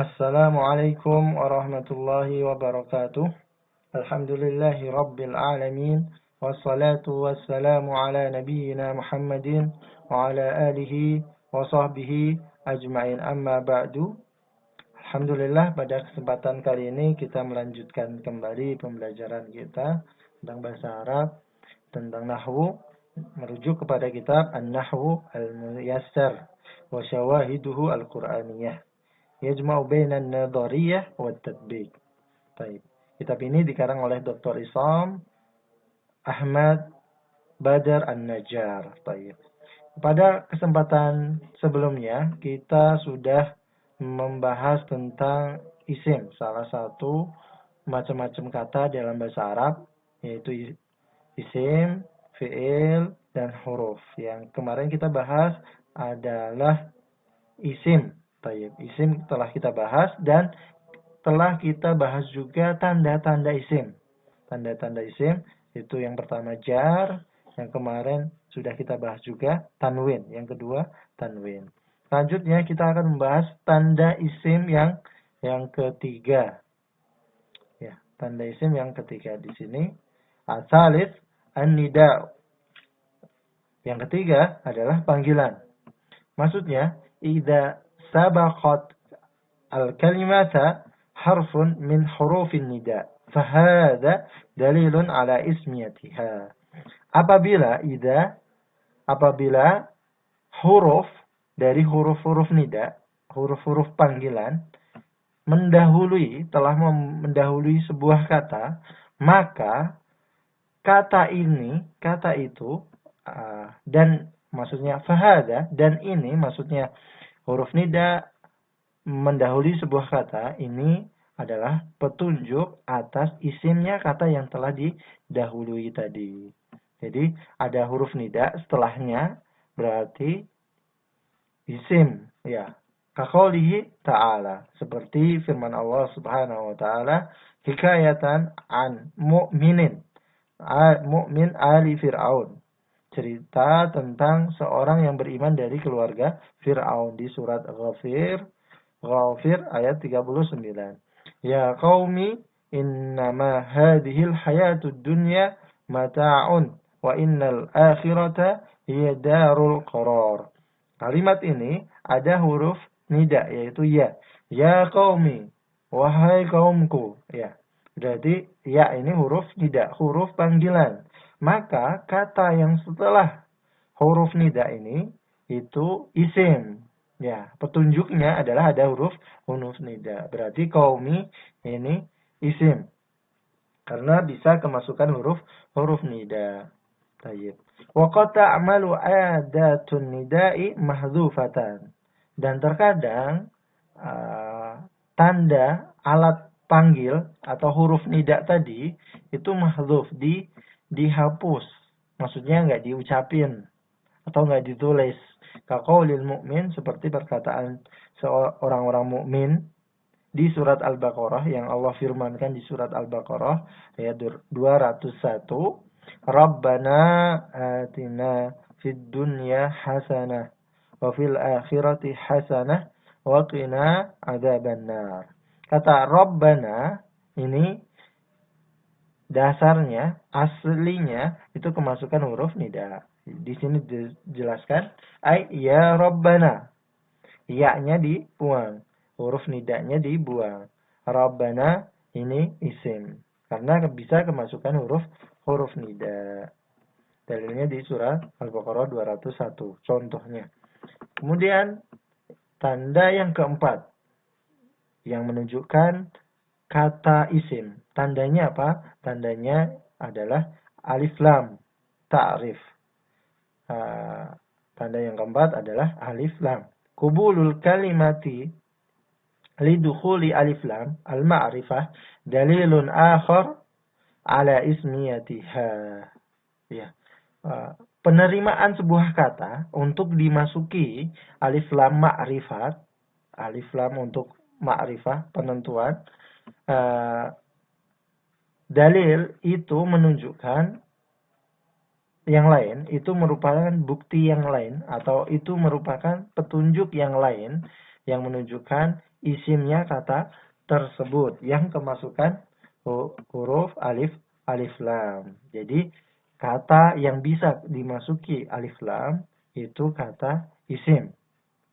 Assalamualaikum warahmatullahi wabarakatuh. Alhamdulillahi rabbil alamin. Wassalatu wassalamu ala nabiyyina Muhammadin wa ala alihi wa sahbihi ajma'in, amma ba'du. Alhamdulillah, pada kesempatan kali ini kita melanjutkan kembali pembelajaran kita tentang bahasa Arab, tentang nahwu, merujuk kepada kitab An-Nahwu Al-Muyassar wa Syawahiduhu Al-Qur'aniyah. Yajma'u bainan nadhariyah wa tatbiq. Baik. Kitab ini dikarang oleh Dr. Isam Ahmad Badar An-Najjar. Baik. Pada kesempatan sebelumnya kita sudah membahas tentang isim, salah satu macam-macam kata dalam bahasa Arab, yaitu isim, fi'il, dan huruf. Yang kemarin kita bahas adalah isim. Baik, isim telah kita bahas dan telah kita bahas juga tanda-tanda isim. Tanda-tanda isim itu yang pertama jar, yang kemarin sudah kita bahas juga tanwin, yang kedua tanwin. Selanjutnya kita akan membahas tanda isim yang ketiga. Ya, tanda isim yang ketiga di sini asalif an-nida. Yang ketiga adalah panggilan. Maksudnya idza sabaqat al-kalimata harfun min hurufin nida fahada dalilun ala ismiyatiha. Apabila huruf dari huruf-huruf nida, huruf-huruf panggilan mendahului sebuah kata, maka kata itu dan maksudnya fahada, dan ini maksudnya huruf nida mendahului sebuah kata, ini adalah petunjuk atas isimnya kata yang telah didahului tadi. Jadi ada huruf nida setelahnya berarti isim, ya. Kaqaulihi ta'ala, seperti firman Allah Subhanahu wa taala, hikayatan an mu'minin, mu'min ali Fir'aun. Cerita tentang seorang yang beriman dari keluarga Fir'aun di surat Ghafir ayat 39. Ya qaumi innama hadhil hayatud dunya mata'un wa innal akhirata hiya darul qarar. Kalimat ini ada huruf nida, yaitu ya. Ya qaumi, wahai kaumku, ya. Berarti ya ini huruf nida, huruf panggilan. Maka kata yang setelah huruf nida ini itu isim. Ya, petunjuknya adalah ada huruf nida. Berarti qaumi ini isim. Karena bisa kemasukan huruf nida. Tayyib. Wa qad ta'malu adatun nida'i mahdzufatan. Dan terkadang tanda alat panggil atau huruf nida tadi itu mahdzuf, dihapus. Maksudnya enggak diucapin atau enggak ditulis. Kaqaulil mu'min, seperti perkataan orang-orang mukmin di surat Al-Baqarah, yang Allah firmankan di surat Al-Baqarah ayat 201, Rabbana atina fid dunya hasanah wa fil akhirati hasanah wa qina adzabannar. Kata Rabbana ini dasarnya, aslinya itu kemasukan huruf nida. Di sini dijelaskan ay ya Rabbana. Ya-nya dibuang, huruf nidanya dibuang. Rabbana ini isim karena bisa kemasukan huruf nida. Dalilnya di surat Al-Baqarah 201 contohnya. Kemudian tanda yang keempat yang menunjukkan kata isim. Tandanya apa? Tandanya adalah alif lam ta'rif. Tanda yang keempat adalah alif lam. Qubulul kalimati lidukhuli alif lam al-ma'rifah dalilun akhar ala ismiyatiha. Ya. Penerimaan sebuah kata untuk dimasuki alif lam ma'rifat, alif lam untuk ma'rifah, penentuan, dalil itu menunjukkan yang lain, itu merupakan bukti yang lain, atau itu merupakan petunjuk yang lain yang menunjukkan isimnya kata tersebut yang kemasukan huruf alif lam. Jadi kata yang bisa dimasuki alif lam itu kata isim.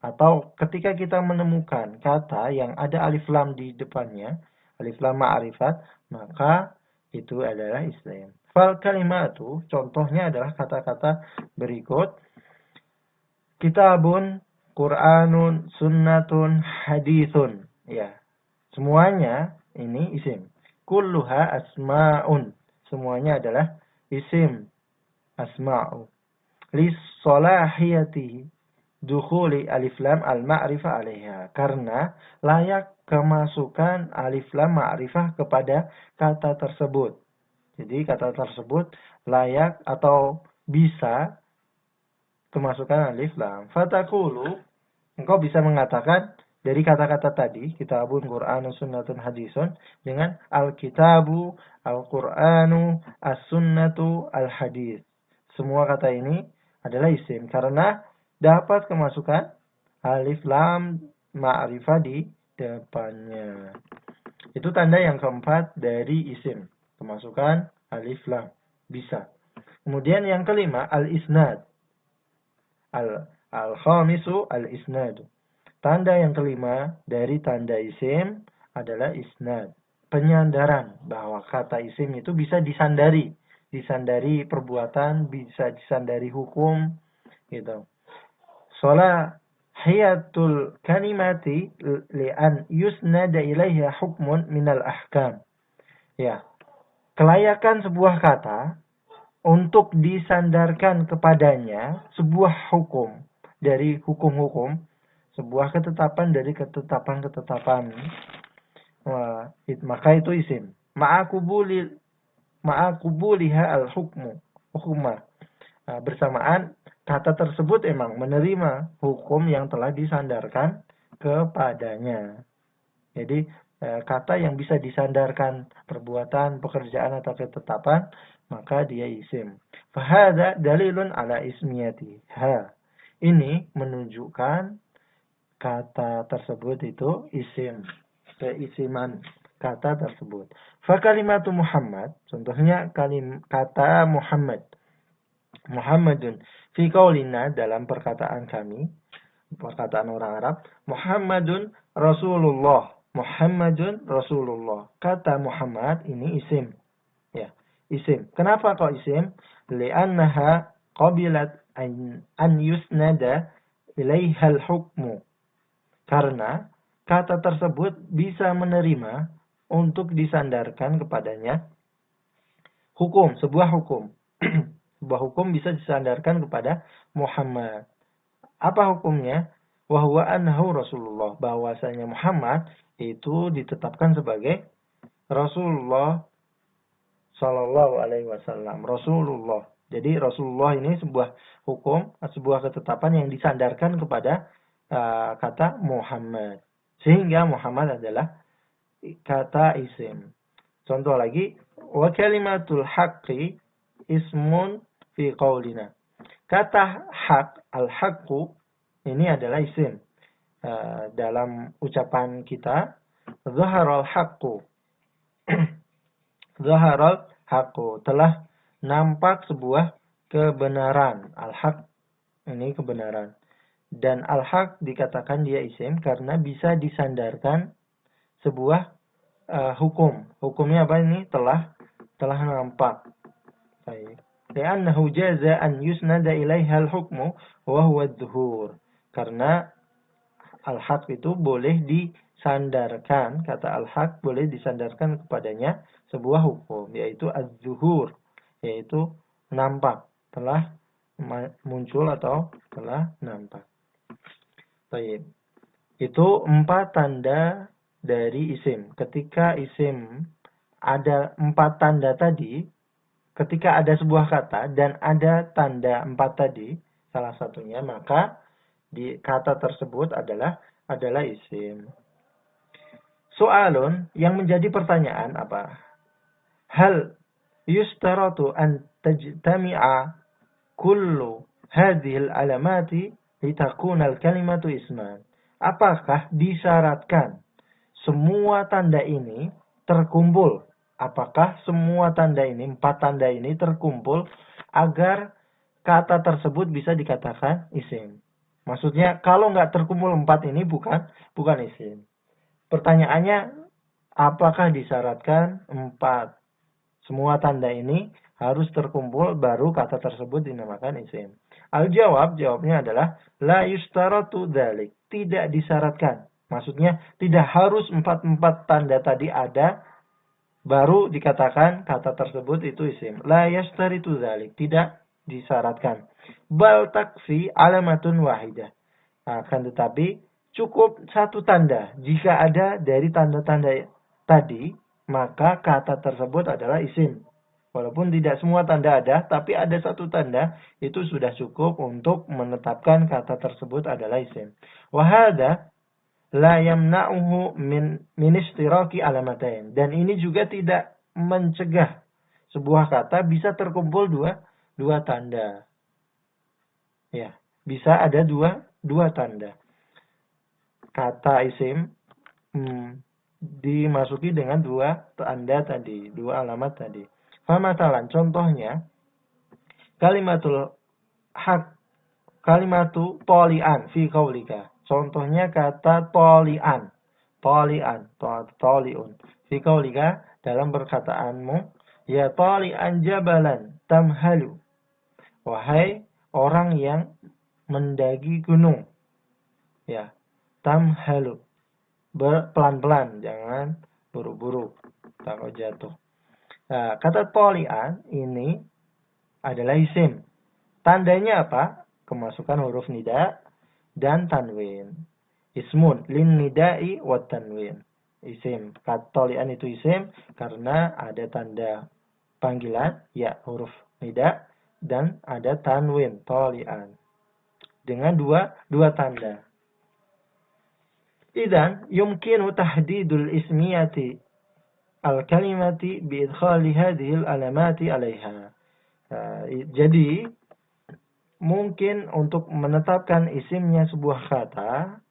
Atau ketika kita menemukan kata yang ada alif lam di depannya, alif lam ma'rifat, maka itu adalah isim. Fal kalimatu, contohnya adalah kata-kata berikut. Kitabun, Qur'anun, sunnatun, hadithun. Ya, semuanya ini isim. Kulluha asma'un. Semuanya adalah isim. Asma'u. Lissolahiyatihi dukhuli alif lam al-ma'rifah alaiha. Karena layak kemasukan alif lam ma'rifah kepada kata tersebut. Jadi kata tersebut layak atau bisa kemasukan alif lam. Fatakulu, engkau bisa mengatakan dari kata-kata tadi, kitabun, Qur'anun, sunnatun, hadisun, dengan al-kitabu, al-Qur'anu, as-sunnatu, al-hadis. Semua kata ini adalah isim karena dapat kemasukan alif lam ma'rifah di depannya. Itu tanda yang keempat dari isim, kemasukan alif lam, bisa. Kemudian yang kelima, al-isnad. Al-khamisu al-isnad. Tanda yang kelima dari tanda isim adalah isnad. Penyandaran bahwa kata isim itu bisa disandari. Disandari perbuatan, bisa disandari hukum, gitu. Salahiyatul kalimati li'an yusnada ilaiha hukmun minal ahkam. Ya. Kelayakan sebuah kata untuk disandarkan kepadanya sebuah hukum dari hukum-hukum, sebuah ketetapan dari ketetapan-ketetapan, maka itu isim. Ma'akubuliha al-hukmu, hukma. Bersamaan kata tersebut emang menerima hukum yang telah disandarkan kepadanya. Jadi kata yang bisa disandarkan perbuatan, pekerjaan atau ketetapan, maka dia isim. Fahada dalilun ala ismiyati. Ini menunjukkan kata tersebut itu isim. Keisiman kata tersebut. Fakalimatu Muhammad, contohnya kata Muhammad. Muhammadun fi qaulina, dalam perkataan kami, perkataan orang Arab, Muhammadun Rasulullah. Muhammadun Rasulullah. Kata Muhammad ini isim. Ya, isim. Kenapa kok isim? Li'annaha qabilat an yusnada ilaihal hukmu. Karena kata tersebut bisa menerima untuk disandarkan kepadanya hukum, sebuah hukum. Sebuah hukum bisa disandarkan kepada Muhammad. Apa hukumnya? Wahwa annahu Rasulullah. Bahwasanya Muhammad itu ditetapkan sebagai Rasulullah Sallallahu Alaihi Wasallam. Rasulullah. Jadi Rasulullah ini sebuah hukum, sebuah ketetapan yang disandarkan kepada kata Muhammad. Sehingga Muhammad adalah kata isim. Contoh lagi, wa kalimatul haqqi ismun fi qaulina. Kata hak, al-haqqu, ini adalah isim. Dalam ucapan kita, zaharal haqqu. Zaharal haqqu. Telah nampak sebuah kebenaran. Al-haq, ini kebenaran. Dan al-haq dikatakan dia isim karena bisa disandarkan sebuah hukum. Hukumnya apa ini? Telah nampak. Baik. Li'annahu jaza an yusnada ilaiha al-hukmu wa huwa adh-dhuhur. Karena al-haq itu boleh disandarkan, kata al-haq boleh disandarkan kepadanya sebuah hukum, yaitu adh-dhuhur, yaitu nampak, telah muncul atau telah nampak. Baik. Itu 4 tanda dari isim. Ketika isim ada 4 tanda tadi, ketika ada sebuah kata dan ada tanda 4 tadi, salah satunya, maka di kata tersebut adalah isim. Soalun yang menjadi pertanyaan apa? Hal yustaratu an tajtami'a kullu hadhil alamati litakuna al-kalimatu isman. Apakah disyaratkan semua tanda ini terkumpul? Apakah semua tanda ini, 4 tanda ini terkumpul agar kata tersebut bisa dikatakan isim? Maksudnya kalau nggak terkumpul 4 ini bukan isim. Pertanyaannya, apakah disyaratkan 4 semua tanda ini harus terkumpul baru kata tersebut dinamakan isim? Jawabnya adalah la yustaratu dzalik. Tidak disyaratkan. Maksudnya tidak harus 4 tanda tadi ada baru dikatakan kata tersebut itu isim. La yastaritu dzalik. Tidak disyaratkan. Bal takfi alamatun wahidah. Akan tetapi cukup 1 tanda. Jika ada dari tanda-tanda tadi, maka kata tersebut adalah isim. Walaupun tidak semua tanda ada, tapi ada 1 tanda, itu sudah cukup untuk menetapkan kata tersebut adalah isim. Wahada la yamna'uhu min istiraki alamatain. Dan ini juga tidak mencegah sebuah kata bisa terkumpul dua tanda. Ya, bisa ada dua tanda. Kata isim dimasuki dengan 2 tanda tadi, 2 alamat tadi. Famatalan, contohnya kalimatul hak, kalimatu tolian fi qaulika. Contohnya kata tolian, toliun fi qaulika dalam perkataanmu, ya tolian jabalan tamhalu. Wahai orang yang mendaki gunung. Ya, tamhalu. Pelan-pelan, jangan buru-buru, takut jatuh. Nah, kata tolian ini adalah isim. Tandanya apa? Kemasukan huruf nida dan tanwin. Ismun lin nidai wa tanwin. Isim. Kata tolian itu isim karena ada tanda panggilan, ya huruf nida, dan ada tanwin, tolian. Dengan dua tanda. Idan yumkinu tahdidul ismiyati al-kalimati biidkhali hadhil alamati alaiha. Jadi mungkin untuk menetapkan isimnya sebuah kata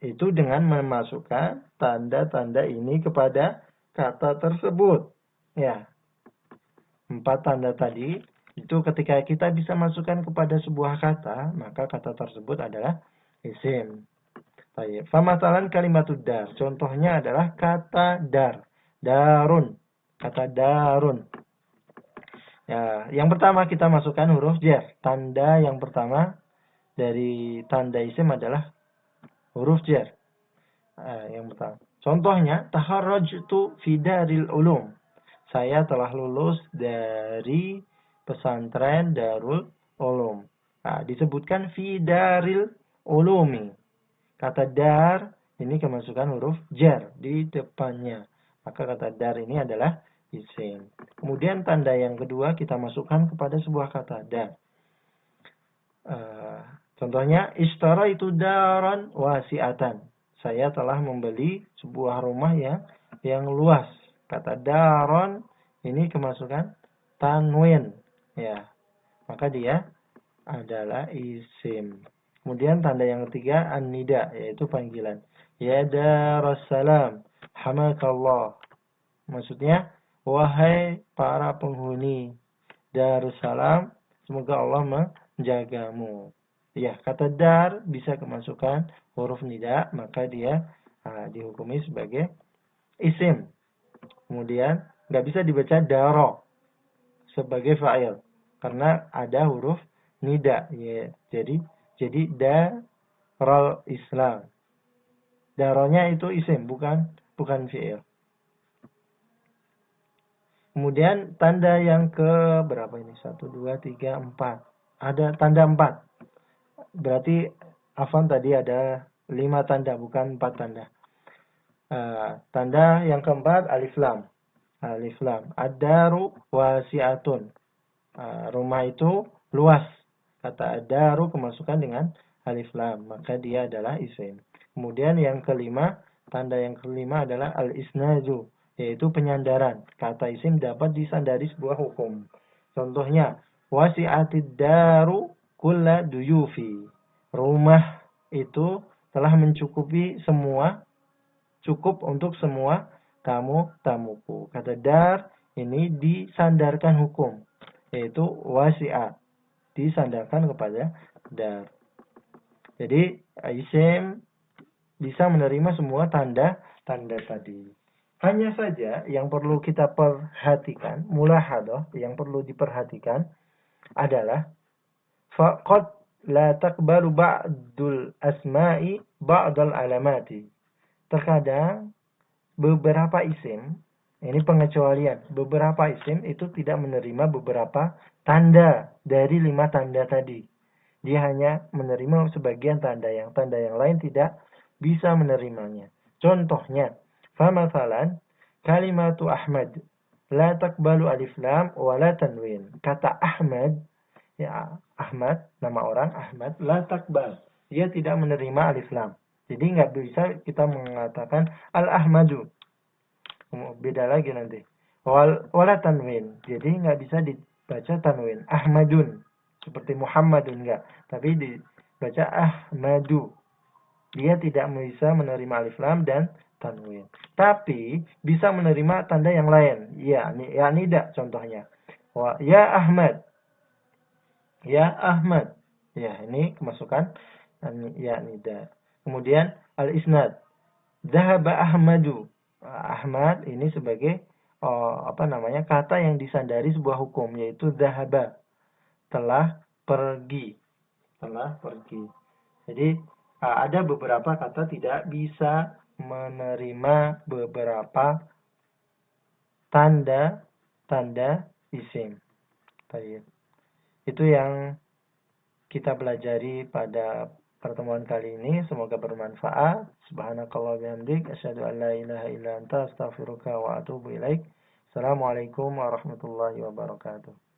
itu dengan memasukkan tanda-tanda ini kepada kata tersebut. Ya. 4 tanda tadi itu ketika kita bisa masukkan kepada sebuah kata, maka kata tersebut adalah isim. Baik, famasalan kalimatud dar. Contohnya adalah kata dar. Darun. Kata darun. Ya, yang pertama kita masukkan huruf jar. Tanda yang pertama dari tanda isim adalah huruf jar. Yang pertama. Contohnya, taharrajtu fi daril ulum. Saya telah lulus dari pesantren Darul Ulum. Nah, disebutkan fi daril ulumi. Kata dar ini kemasukan huruf jar di depannya. Maka kata dar ini adalah isim. Kemudian tanda yang kedua kita masukkan kepada sebuah kata dar. Contohnya ishtara itu daran wasi'atan. Saya telah membeli sebuah rumah yang luas. Kata daron ini kemasukan tanwin. Ya. Maka dia adalah isim. Kemudian tanda yang ketiga an-nida, yaitu panggilan. Ya darussalam, hamakallah. Maksudnya, wahai para penghuni Darussalam, semoga Allah menjagamu. Ya, kata dar bisa kemasukan huruf nida, maka dia dihukumi sebagai isim. Kemudian nggak bisa dibaca daro sebagai fa'il karena ada huruf nida. Ya, jadi darul Islam. Daronya itu isim, bukan fi'il. Kemudian tanda yang ke berapa ini? 1, 2, 3, 4. Ada tanda 4. Berarti afwan tadi ada 5 tanda, bukan 4 tanda. Tanda yang keempat alif lam. Alif lam. Ad-daru wasi'atun. Rumah itu luas. Kata ad-daru kemasukan dengan alif lam. Maka dia adalah isim. Kemudian yang kelima, tanda yang kelima adalah al-isnadu. Yaitu penyandaran. Kata isim dapat disandari sebuah hukum. Contohnya, wasi'atid daru kulla duyufi. Rumah itu telah mencukupi semua, cukup untuk semua tamu-tamuku. Kata dar ini disandarkan hukum, yaitu wasi'a, disandarkan kepada dar. Jadi isim bisa menerima semua tanda-tanda tadi. Hanya saja yang perlu kita perhatikan, mulahadah, yang perlu diperhatikan adalah faqad la taqbalu ba'dul asma'i ba'dal alamati. Terkadang beberapa isim, ini pengecualian, beberapa isim itu tidak menerima beberapa tanda dari 5 tanda tadi. Dia hanya menerima sebagian tanda yang lain tidak bisa menerimanya. Contohnya, famasalan kalimatu Ahmad la taqbalu alif lam wa la tanwin. Kata Ahmad, ya Ahmad, nama orang Ahmad, la taqbal. Dia tidak menerima alif lam. Jadi nggak bisa kita mengatakan al-Ahmadu. Beda lagi nanti. Wala tanwin. Jadi nggak bisa dibaca tanwin. Ahmadun. Seperti Muhammadun enggak. Tapi dibaca Ahmadu. Dia tidak bisa menerima alif lam dan tanwin. Tapi bisa menerima tanda yang lain. Ya nida contohnya. Ya Ahmad. Ya Ahmad. Ya, ini kemasukan ya nida. Kemudian al-isnad. Zahaba Ahmadu. Ahmad ini sebagai kata yang disandari sebuah hukum, yaitu zahaba, telah pergi. Jadi ada beberapa kata tidak bisa menerima beberapa tanda isim. Baik. Itu yang kita pelajari pada pertemuan kali ini. Semoga bermanfaat. Subhanakallah bihamdik. Asyhadu an la ilaha illa anta astaghfiruka wa atubu ilaik. Assalamualaikum warahmatullahi wabarakatuh.